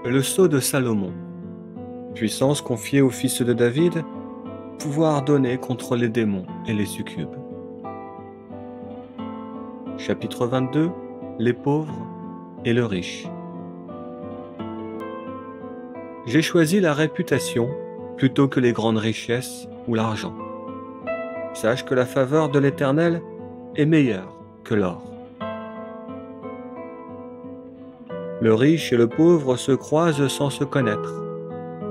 Le sceau de Salomon. Puissance confiée au fils de David, pouvoir donné contre les démons et les succubes. Chapitre 22. Les pauvres et le riche. J'ai choisi la réputation plutôt que les grandes richesses ou l'argent. Sache que la faveur de l'Éternel est meilleure que l'or. Le riche et le pauvre se croisent sans se connaître.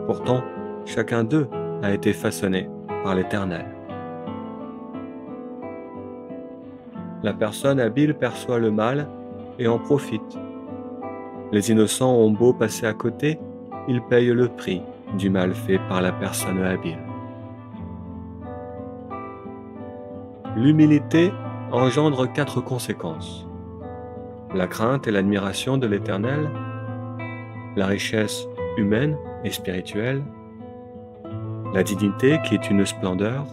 Pourtant, chacun d'eux a été façonné par l'Éternel. La personne habile perçoit le mal et en profite. Les innocents ont beau passer à côté, ils payent le prix du mal fait par la personne habile. L'humilité engendre 4 conséquences. La crainte et l'admiration de l'Éternel, la richesse humaine et spirituelle, la dignité qui est une splendeur,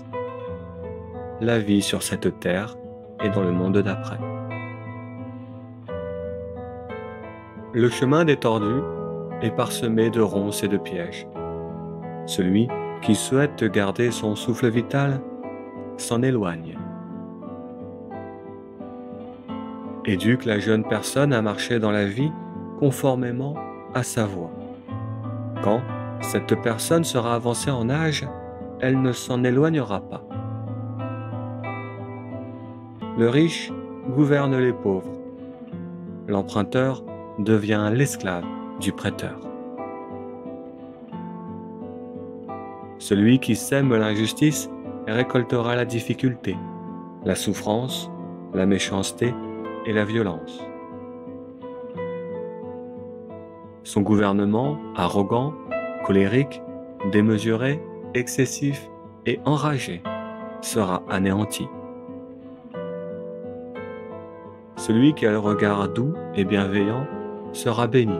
la vie sur cette terre et dans le monde d'après. Le chemin des tordus est parsemé de ronces et de pièges. Celui qui souhaite garder son souffle vital s'en éloigne. Éduque la jeune personne à marcher dans la vie conformément à sa voie. Quand cette personne sera avancée en âge, elle ne s'en éloignera pas. Le riche gouverne les pauvres. L'emprunteur devient l'esclave du prêteur. Celui qui sème l'injustice récoltera la difficulté, la souffrance, la méchanceté et la violence. Son gouvernement, arrogant, colérique, démesuré, excessif et enragé, sera anéanti. Celui qui a le regard doux et bienveillant sera béni,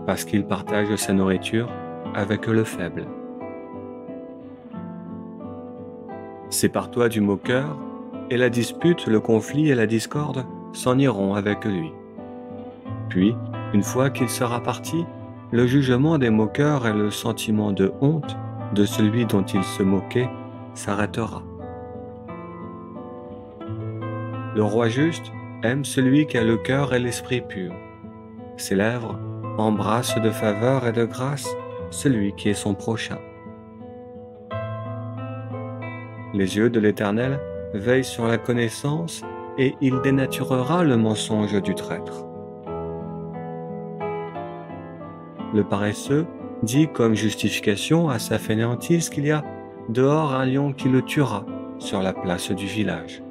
parce qu'il partage sa nourriture avec le faible. Sépare-toi du moqueur, et la dispute, le conflit et la discorde s'en iront avec lui. Puis, une fois qu'il sera parti, le jugement des moqueurs et le sentiment de honte de celui dont il se moquait s'arrêtera. Le roi juste aime celui qui a le cœur et l'esprit pur. Ses lèvres embrassent de faveur et de grâce celui qui est son prochain. Les yeux de l'Éternel veillent sur la connaissance et il dénaturera le mensonge du traître. Le paresseux dit comme justification à sa fainéantise qu'il y a dehors un lion qui le tuera sur la place du village.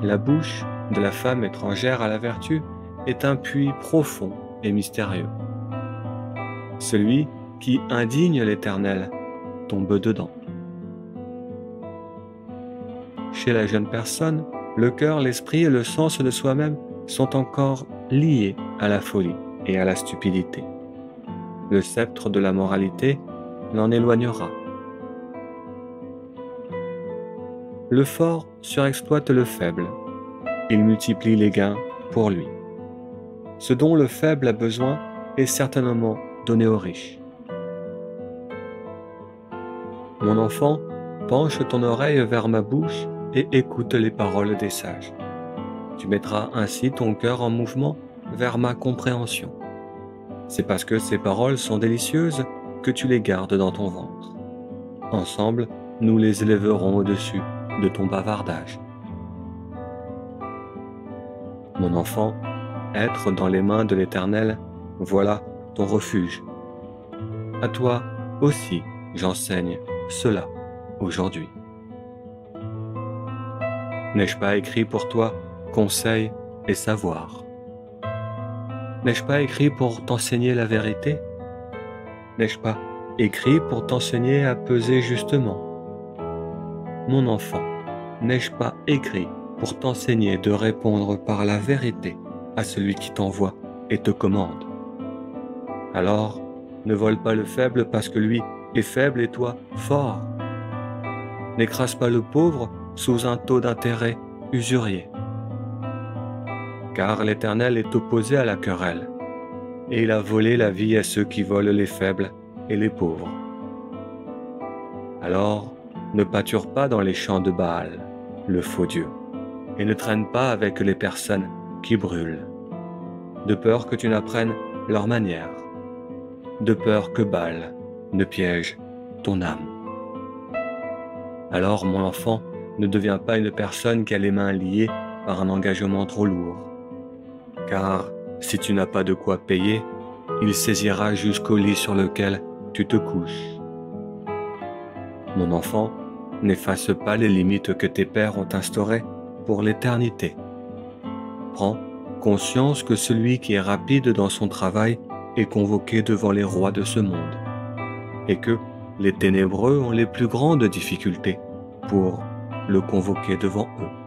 La bouche de la femme étrangère à la vertu est un puits profond et mystérieux. Celui qui indigne l'Éternel tombe dedans. Chez la jeune personne, le cœur, l'esprit et le sens de soi-même sont encore liés à la folie et à la stupidité. Le sceptre de la moralité l'en éloignera. Le fort surexploite le faible. Il multiplie les gains pour lui. Ce dont le faible a besoin est certainement donné aux riches. Mon enfant, penche ton oreille vers ma bouche et écoute les paroles des sages. Tu mettras ainsi ton cœur en mouvement vers ma compréhension. C'est parce que ces paroles sont délicieuses que tu les gardes dans ton ventre. Ensemble, nous les élèverons au-dessus de ton bavardage. Mon enfant, être dans les mains de l'Éternel, voilà ton refuge. À toi aussi, j'enseigne cela aujourd'hui. N'ai-je pas écrit pour toi conseil et savoir? N'ai-je pas écrit pour t'enseigner la vérité? N'ai-je pas écrit pour t'enseigner à peser justement? Mon enfant, n'ai-je pas écrit pour t'enseigner de répondre par la vérité à celui qui t'envoie et te commande? Alors, ne vole pas le faible parce que lui est faible et toi fort. N'écrase pas le pauvre sous un taux d'intérêt usurier. Car l'Éternel est opposé à la querelle, et il a volé la vie à ceux qui volent les faibles et les pauvres. Alors, ne pâture pas dans les champs de Baal, le faux Dieu, et ne traîne pas avec les personnes qui brûlent, de peur que tu n'apprennes leur manière, de peur que Baal ne piège ton âme. Alors, mon enfant, ne deviens pas une personne qui a les mains liées par un engagement trop lourd, car si tu n'as pas de quoi payer, il saisira jusqu'au lit sur lequel tu te couches. Mon enfant, n'efface pas les limites que tes pères ont instaurées pour l'éternité. Prends conscience que celui qui est rapide dans son travail est convoqué devant les rois de ce monde, et que les ténébreux ont les plus grandes difficultés pour le convoquer devant eux.